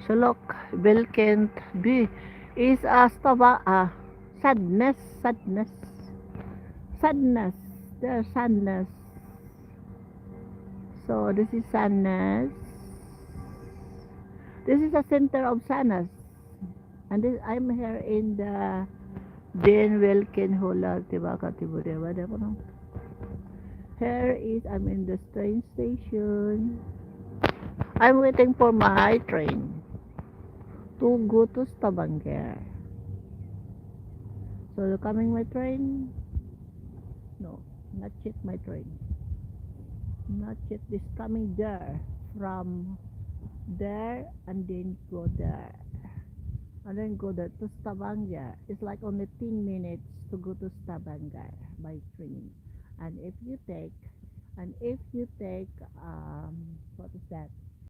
Sulok, Bilkent, B is Astava, sadness, sadness, sadness, there's sadness. So this is sadness. This is the center of sadness. And this, I'm here in the Den Wilkin Hula, Tibaka Tibure, whatever. Here is, I'm in the train station. I'm waiting for my train to go to Stavanger. So coming my train? No, not yet my train. Not yet. This coming there. From there and then go there. And then go there to Stavanger. It's like only 10 minutes to go to Stavanger by train. And if you take, what is that?